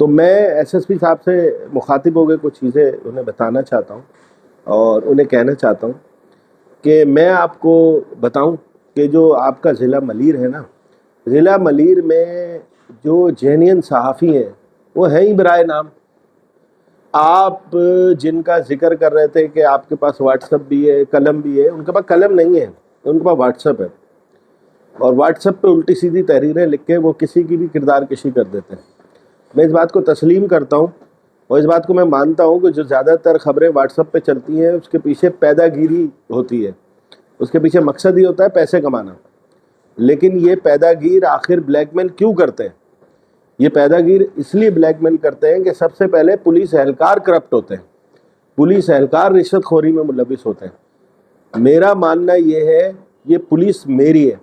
تو میں S S P صاحب سے مخاطب ہو کے کچھ چیزیں انہیں بتانا چاہتا ہوں اور انہیں کہنا چاہتا ہوں کہ میں آپ کو بتاؤں کہ جو آپ کا ضلع ملیر ہے نا، ضلع ملیر میں جو جینین صحافی ہیں وہ ہیں ہی برائے نام. آپ جن کا ذکر کر رہے تھے کہ آپ کے پاس واٹس ایپ بھی ہے، قلم بھی ہے، ان کے پاس قلم نہیں ہے، ان کے پاس واٹس ایپ ہے، اور واٹس ایپ پہ الٹی سیدھی تحریریں لکھ کے وہ کسی کی بھی کردار کشی کر دیتے ہیں. میں اس بات کو تسلیم کرتا ہوں اور اس بات کو میں مانتا ہوں کہ جو زیادہ تر خبریں واٹس ایپ پہ چلتی ہیں اس کے پیچھے پیدا گیری ہوتی ہے، اس کے پیچھے مقصد ہی ہوتا ہے پیسے کمانا. لیکن یہ پیدا گیر آخر بلیک میل کیوں کرتے ہیں؟ یہ پیدا گیر اس لیے بلیک میل کرتے ہیں کہ سب سے پہلے پولیس اہلکار کرپٹ ہوتے ہیں، پولیس اہلکار رشوت خوری میں ملوث ہوتے ہیں. میرا ماننا یہ ہے یہ پولیس میری ہے.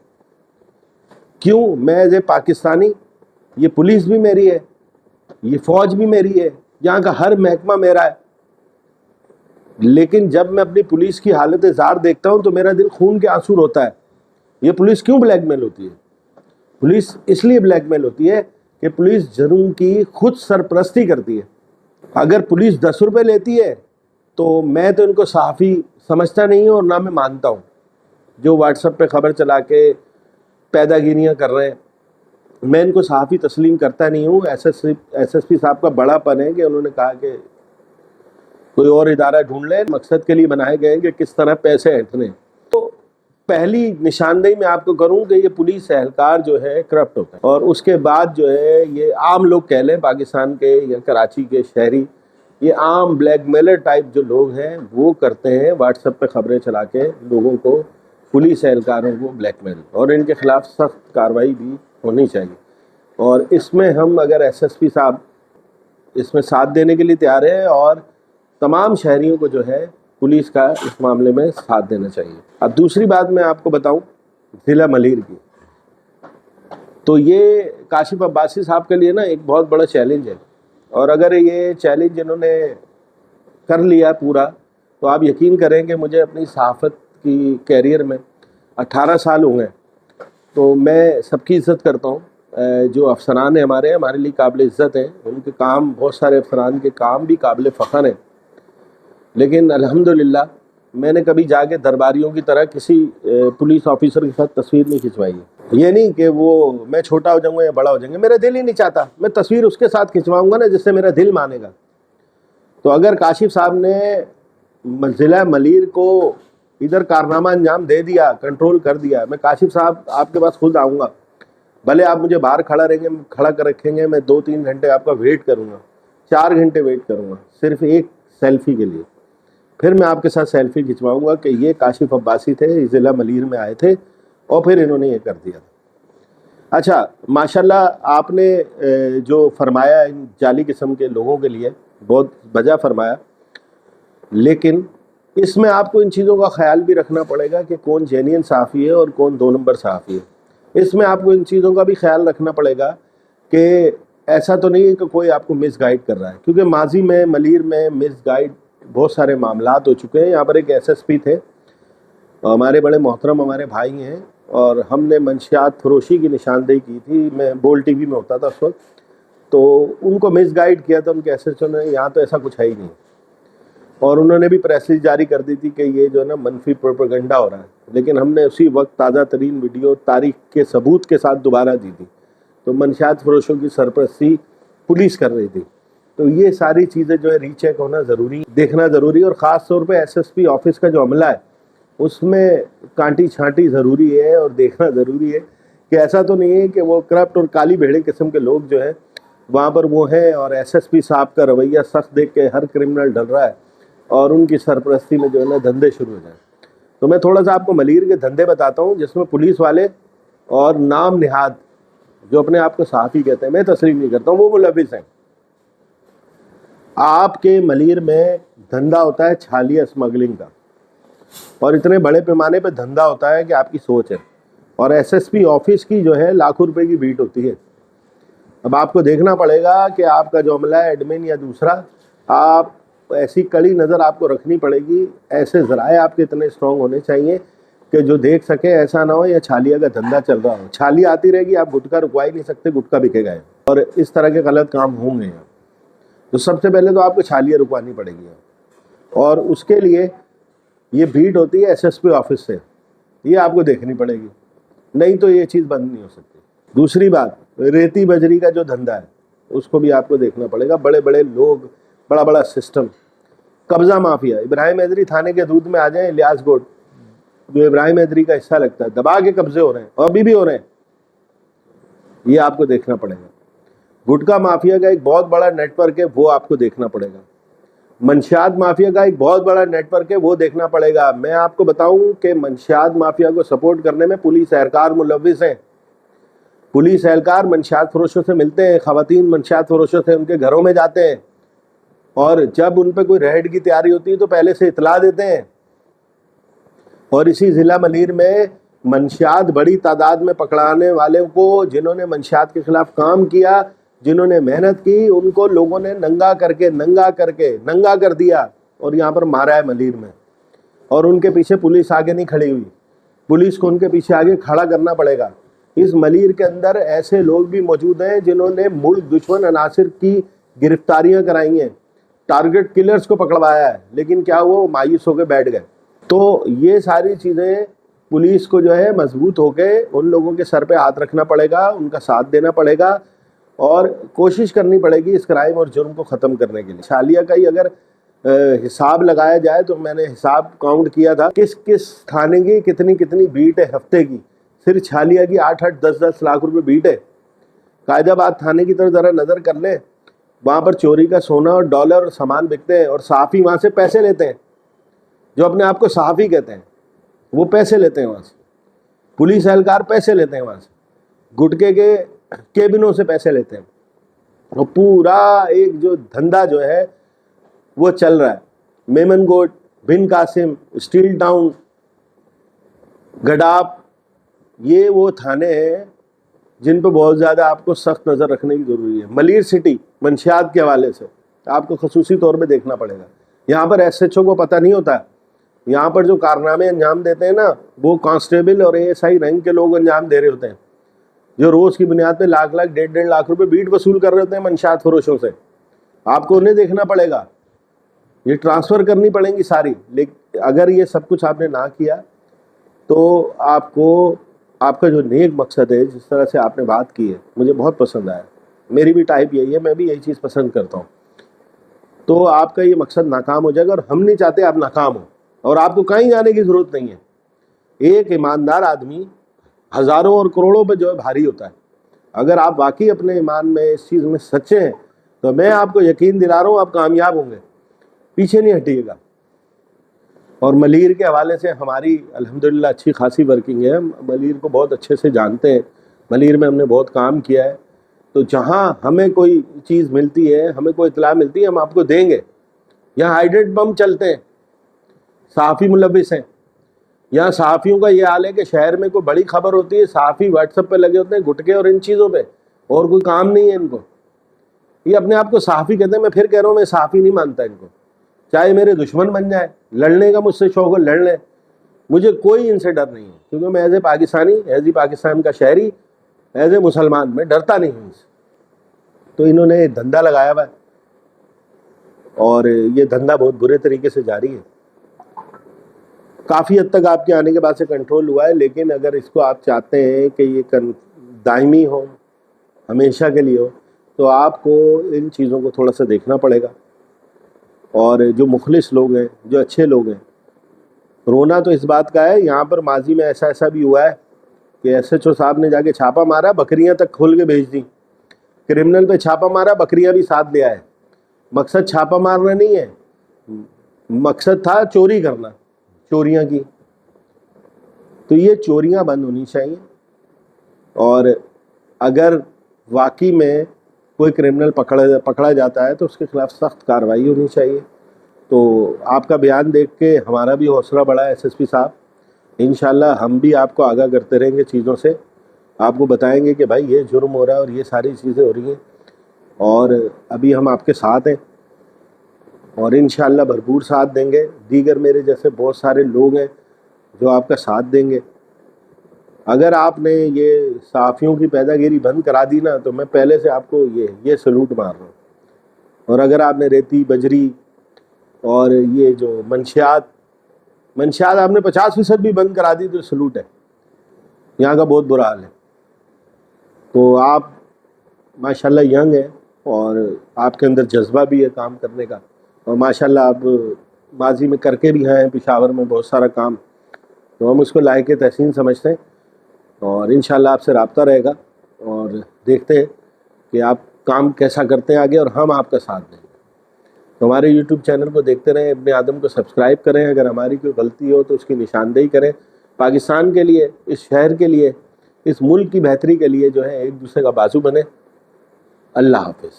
کیوں؟ میں ایز اے پاکستانی، یہ پولیس بھی میری ہے، یہ فوج بھی میری ہے، یہاں کا ہر محکمہ میرا ہے. لیکن جب میں اپنی پولیس کی حالت زار دیکھتا ہوں تو میرا دل خون کے آنسو روتا ہے. یہ پولیس کیوں بلیک میل ہوتی ہے؟ پولیس اس لیے بلیک میل ہوتی ہے کہ پولیس جرم کی خود سرپرستی کرتی ہے. اگر پولیس 10 روپے لیتی ہے تو میں تو ان کو صحافی سمجھتا نہیں ہوں اور نہ میں مانتا ہوں. جو واٹس ایپ پہ خبر چلا کے پیدا گیریاں کر رہے ہیں میں ان کو صحافی تسلیم کرتا نہیں ہوں. ایس ایس پی صاحب کا بڑا پن ہے کہ انہوں نے کہا کہ کوئی اور ادارہ ڈھونڈ لیں، مقصد کے لیے بنائے گئے کہ کس طرح پیسے ہٹنے. تو پہلی نشاندہی میں آپ کو کروں کہ یہ پولیس اہلکار جو ہے کرپٹ ہوتا ہے، اور اس کے بعد جو ہے یہ عام لوگ کہہ لیں پاکستان کے یا کراچی کے شہری، یہ عام بلیک میلر ٹائپ جو لوگ ہیں وہ کرتے ہیں واٹس ایپ پہ خبریں چلا کے لوگوں کو، پولیس اہلکاروں کو بلیک میل، اور ان کے خلاف سخت کارروائی بھی ہونی چاہیے. اور اس میں ہم اگر ایس ایس پی صاحب اس میں ساتھ دینے کے لیے تیار ہیں اور تمام شہریوں کو جو ہے پولیس کا اس معاملے میں ساتھ دینا چاہیے. اب دوسری بات میں آپ کو بتاؤں ضلع ملیر کی، تو یہ کاشف عباسی صاحب کے لیے نا ایک بہت بڑا چیلنج ہے. اور اگر یہ چیلنج انہوں نے کر لیا پورا تو آپ یقین کریں کہ مجھے اپنی صحافت کی کیریئر میں 18 سال ہوئے ہیں، تو میں سب کی عزت کرتا ہوں. جو افسران ہیں ہمارے لیے قابل عزت ہیں، ان کے کام، بہت سارے افسران کے کام بھی قابل فخر ہیں. لیکن الحمدللہ میں نے کبھی جا کے درباریوں کی طرح کسی پولیس آفیسر کے ساتھ تصویر نہیں کھنچوائی ہے. یہ نہیں کہ وہ میں چھوٹا ہو جاؤں گا یا بڑا ہو جائیں گے، میرا دل ہی نہیں چاہتا. میں تصویر اس کے ساتھ کھنچواؤں گا نا جس سے میرا دل مانے گا. تو اگر کاشف صاحب نے ضلع ملیر کو ادھر کارنامہ انجام دے دیا، کنٹرول کر دیا، میں کاشف صاحب آپ کے پاس خود آؤں گا. بھلے آپ مجھے باہر کھڑا کر رکھیں گے، میں 2-3 گھنٹے آپ کا ویٹ کروں گا، 4 گھنٹے ویٹ کروں گا صرف ایک سیلفی کے لیے. پھر میں آپ کے ساتھ سیلفی کھنچواؤں گا کہ یہ کاشف عباسی تھے، ضلع ملیر میں آئے تھے اور پھر انہوں نے یہ کر دیا. اچھا، ماشاءاللہ آپ نے جو فرمایا ان جعلی قسم کے لوگوں کے لیے بہت بجا فرمایا، لیکن اس میں آپ کو ان چیزوں کا خیال بھی رکھنا پڑے گا کہ کون جینین صحافی ہے اور کون 2 نمبر صحافی ہے. اس میں آپ کو ان چیزوں کا بھی خیال رکھنا پڑے گا کہ ایسا تو نہیں ہے کہ کوئی آپ کو مس گائیڈ کر رہا ہے، کیونکہ ماضی میں ملیر میں مس گائیڈ بہت سارے معاملات ہو چکے ہیں. یہاں پر ایک ایس ایس پی تھے، ہمارے بڑے محترم ہمارے بھائی ہیں، اور ہم نے منشیات فروشی کی نشاندہی کی تھی. میں بول ٹی وی میں ہوتا تھا اس وقت، تو ان کو مس گائیڈ کیا تھا ان کے ایس ایچ او نے. یہاں تو ایسا کچھ ہے ہی نہیں، اور انہوں نے بھی پریس ریلیز جاری کر دی تھی کہ یہ جو ہے نا منفی پروپیگنڈا ہو رہا ہے. لیکن ہم نے اسی وقت تازہ ترین ویڈیو تاریخ کے ثبوت کے ساتھ دوبارہ دی تھی. تو منشیات فروشوں کی سرپرستی پولیس کر رہی تھی. تو یہ ساری چیزیں جو ہے ری چیک ہونا ضروری، دیکھنا ضروری، اور خاص طور پہ ایس ایس پی آفس کا جو عملہ ہے اس میں کانٹی چھانٹی ضروری ہے اور دیکھنا ضروری ہے کہ ایسا تو نہیں ہے کہ وہ کرپٹ اور کالی بھیڑے قسم کے لوگ جو ہیں وہاں پر وہ ہیں، اور ایس ایس پی صاحب کا رویہ سخت دیکھ کے ہر کرمنل ڈر رہا ہے اور ان کی سرپرستی میں جو ہے نا دھندے شروع ہو جائیں. تو میں تھوڑا سا آپ کو ملیر کے دھندے بتاتا ہوں جس میں پولیس والے اور نام نہاد جو اپنے آپ کو صحافی کہتے ہیں، میں تسلیم نہیں کرتا ہوں، وہ ملوث ہیں. آپ کے ملیر میں دھندا ہوتا ہے چھالیہ اسمگلنگ کا، اور اتنے بڑے پیمانے پہ دھندا ہوتا ہے کہ آپ کی سوچ ہے. اور ایس ایس پی آفس کی جو ہے لاکھوں روپے کی بیٹ ہوتی ہے. اب آپ کو دیکھنا پڑے گا کہ آپ کا جو عملہ ہے ایڈمن یا دوسرا، آپ ایسی کڑی نظر آپ کو رکھنی پڑے گی. ایسے ذرائع آپ کے اتنے اسٹرانگ ہونے چاہیے کہ جو دیکھ سکے ایسا نہ ہو یا چھالیہ کا دھندا چل رہا ہو. چھالی آتی رہے گی، آپ گٹکا رکوا ہی نہیں سکتے، گٹکا بکے گئے، اور اس طرح کے غلط کام ہوں گے. تو سب سے پہلے تو آپ کو چھالیاں رکوانی پڑے گی، اور اس کے لیے یہ بھیڑ ہوتی ہے SSP آفس سے، یہ آپ کو دیکھنی پڑے گی، نہیں تو یہ چیز بند نہیں ہو سکتی۔ دوسری بات، ریتی بجری کا جو دھندا ہے اس کو بھی آپ کو دیکھنا پڑے گا، بڑے بڑے لوگ، بڑا بڑا سسٹم، قبضہ مافیا، ابراہیم حیدری تھانے کے دودھ میں آ جائیں، الیاس گوڈ جو ابراہیم حیدری کا حصہ لگتا ہے، دبا کے قبضے ہو رہے ہیں اور ابھی بھی ہو رہے ہیں، یہ آپ کو دیکھنا پڑے گا۔ گٹکا مافیا کا ایک بہت بڑا نیٹ ورک ہے، وہ آپ کو دیکھنا پڑے گا۔ منشیات مافیا کا ایک بہت بڑا نیٹ ورک ہے، وہ دیکھنا پڑے گا۔ میں آپ کو بتاؤں کہ منشیات مافیا کو سپورٹ کرنے میں پولیس اہلکار ملوث ہیں۔ پولیس اہلکار منشیات فروشوں سے ملتے ہیں، خواتین منشیات فروشوں سے ان کے گھروں میں جاتے ہیں، اور جب ان پہ کوئی ریڈ کی تیاری ہوتی ہے تو پہلے سے اطلاع دیتے ہیں۔ اور اسی ضلع ملیر میں منشیات بڑی تعداد میں پکڑانے والے کو، جنہوں نے منشیات کے خلاف کام کیا، جنہوں نے محنت کی، ان کو لوگوں نے ننگا کر دیا اور یہاں پر مارا ہے ملیر میں، اور ان کے پیچھے پولیس آگے نہیں کھڑی ہوئی، پولیس کو ان کے پیچھے آگے کھڑا کرنا پڑے گا۔ اس ملیر کے اندر ایسے لوگ بھی موجود ہیں جنہوں نے ملک دشمن عناصر کی گرفتاریاں کرائی ہیں، ٹارگٹ کلرز کو پکڑوایا ہے، لیکن کیا وہ مایوس ہو کے بیٹھ گئے۔ تو یہ ساری چیزیں پولیس کو جو ہے مضبوط ہو کے ان لوگوں کے سر پہ ہاتھ رکھنا پڑے گا، ان کا ساتھ دینا پڑے گا، اور کوشش کرنی پڑے گی اس کرائم اور جرم کو ختم کرنے کے لیے۔ چھالیہ کا ہی اگر حساب لگایا جائے تو میں نے حساب کاؤنٹ کیا تھا، کس تھانے کی کتنی بیٹ ہے ہفتے کی، صرف چھالیہ کی 8 10 لاکھ روپے بیٹ ہے۔ قائد آباد تھانے کی طرف ذرا نظر کر لیں، وہاں پر چوری کا سونا اور ڈالر اور سامان بکتے ہیں، اور صحافی وہاں سے پیسے لیتے ہیں، جو اپنے آپ کو صحافی کہتے ہیں وہ پیسے لیتے ہیں وہاں سے، پولیس اہلکار پیسے لیتے ہیں وہاں سے، گٹکے کے کیبنوں سے پیسے لیتے ہیں، اور پورا ایک جو دھندا جو ہے وہ چل رہا ہے۔ میمن گوٹ، بن قاسم، اسٹیل ٹاؤن، گڈاپ، یہ وہ تھانے ہیں جن پہ بہت زیادہ آپ کو سخت نظر رکھنے کی ضروری ہے۔ ملیر سٹی منشیات کے حوالے سے آپ کو خصوصی طور پہ دیکھنا پڑے گا۔ یہاں پر SHO کو پتہ نہیں ہوتا، یہاں پر جو کارنامے انجام دیتے ہیں نا، وہ کانسٹیبل اور ASI رینک کے لوگ انجام دے رہے ہوتے ہیں، جو روز کی بنیاد پہ لاکھ 1.5 لاکھ روپے بیٹ وصول کر رہے ہوتے ہیں منشیات فروشوں سے۔ آپ کو انہیں دیکھنا پڑے گا، یہ ٹرانسفر کرنی پڑیں گی ساری۔ لیکن اگر یہ سب کچھ آپ نے نہ کیا تو آپ کا جو نیک مقصد ہے، جس طرح سے آپ نے بات کی ہے، مجھے بہت پسند آیا، میری بھی ٹائپ یہی ہے، میں بھی یہی چیز پسند کرتا ہوں، تو آپ کا یہ مقصد ناکام ہو جائے گا، اور ہم نہیں چاہتے آپ ناکام ہو، اور آپ کو کہیں جانے کی ضرورت نہیں ہے۔ ایک ایماندار آدمی ہزاروں اور کروڑوں پہ جو ہے بھاری ہوتا ہے۔ اگر آپ واقعی اپنے ایمان میں اس چیز میں سچے ہیں تو میں آپ کو یقین دلا رہا ہوں آپ کامیاب ہوں گے، پیچھے نہیں ہٹیے گا۔ اور ملیر کے حوالے سے ہماری الحمدللہ اچھی خاصی ورکنگ ہے، ملیر کو بہت اچھے سے جانتے ہیں، ملیر میں ہم نے بہت کام کیا ہے، تو جہاں ہمیں کوئی چیز ملتی ہے، ہمیں کوئی اطلاع ملتی ہے، ہم آپ کو دیں گے۔ یہاں ہائیڈرنٹ بم چلتے ہیں، صحافی ملوث ہیں، یہاں صحافیوں کا یہ حال ہے کہ شہر میں کوئی بڑی خبر ہوتی ہے، صحافی واٹس ایپ پہ لگے ہوتے ہیں گٹکے اور ان چیزوں پہ، اور کوئی کام نہیں ہے ان کو۔ یہ اپنے آپ کو صحافی کہتے ہیں، میں پھر کہہ رہا ہوں میں صحافی نہیں مانتا ان کو، چاہے میرے دشمن بن جائیں، لڑنے کا مجھ سے شوق ہو لڑ لیں، مجھے کوئی ان سے ڈر نہیں ہے، کیونکہ میں as a Pakistani, as a Pakistan کا شہری، ایز اے مسلمان میں ڈرتا نہیں ہوں ان سے۔ تو انہوں نے دھندا لگایا ہوا ہے، اور یہ دھندا بہت برے طریقے سے جاری ہے۔ کافی حد تک آپ کے آنے کے بعد سے کنٹرول ہوا ہے، لیکن اگر اس کو آپ چاہتے ہیں کہ یہ دائمی ہو، ہمیشہ کے لیے ہو، تو آپ کو ان چیزوں کو تھوڑا سا دیکھنا پڑے گا۔ اور جو مخلص لوگ ہیں، جو اچھے لوگ ہیں، رونا تو اس بات کا ہے، یہاں پر ماضی میں ایسا بھی ہوا ہے کہ SHO صاحب نے جا کے چھاپا مارا، بکریاں تک کھول کے بھیج دیں، کرمنل پہ چھاپا مارا، بکریاں بھی ساتھ لے آئے۔ مقصد چھاپا مارنا نہیں ہے، مقصد تھا چوری کرنا، چوریاں کی۔ تو یہ چوریاں بند ہونی چاہیے، اور اگر واقعی میں کوئی کرمنل پکڑا جاتا ہے تو اس کے خلاف سخت کارروائی ہونی چاہیے۔ تو آپ کا بیان دیکھ کے ہمارا بھی حوصلہ بڑھا ہے SSP صاحب، انشاءاللہ ہم بھی آپ کو آگاہ کرتے رہیں گے چیزوں سے، آپ کو بتائیں گے کہ بھائی یہ جرم ہو رہا ہے اور یہ ساری چیزیں ہو رہی ہیں، اور ابھی ہم آپ کے ساتھ ہیں، اور انشاءاللہ بھرپور ساتھ دیں گے۔ دیگر میرے جیسے بہت سارے لوگ ہیں جو آپ کا ساتھ دیں گے۔ اگر آپ نے یہ صحافیوں کی پیدا گیری بند کرا دی نا، تو میں پہلے سے آپ کو یہ سلوٹ مار رہا ہوں، اور اگر آپ نے ریتی بجری اور یہ جو منشیات آپ نے 50% بھی بند کرا دی تو سلوٹ ہے، یہاں کا بہت برا حال ہے۔ تو آپ ماشاءاللہ ینگ ہیں اور آپ کے اندر جذبہ بھی ہے کام کرنے کا، اور ماشاءاللہ آپ ماضی میں کر کے بھی ہیں پشاور میں بہت سارا کام، تو ہم اس کو لائق تحسین سمجھتے ہیں، اور انشاءاللہ آپ سے رابطہ رہے گا اور دیکھتے ہیں کہ آپ کام کیسا کرتے ہیں آگے، اور ہم آپ کا ساتھ دیں گے۔ تو ہمارے یوٹیوب چینل کو دیکھتے رہیں، ابن آدم کو سبسکرائب کریں، اگر ہماری کوئی غلطی ہو تو اس کی نشاندہی کریں، پاکستان کے لیے، اس شہر کے لیے، اس ملک کی بہتری کے لیے جو ہے ایک دوسرے کا بازو بنے۔ اللہ حافظ۔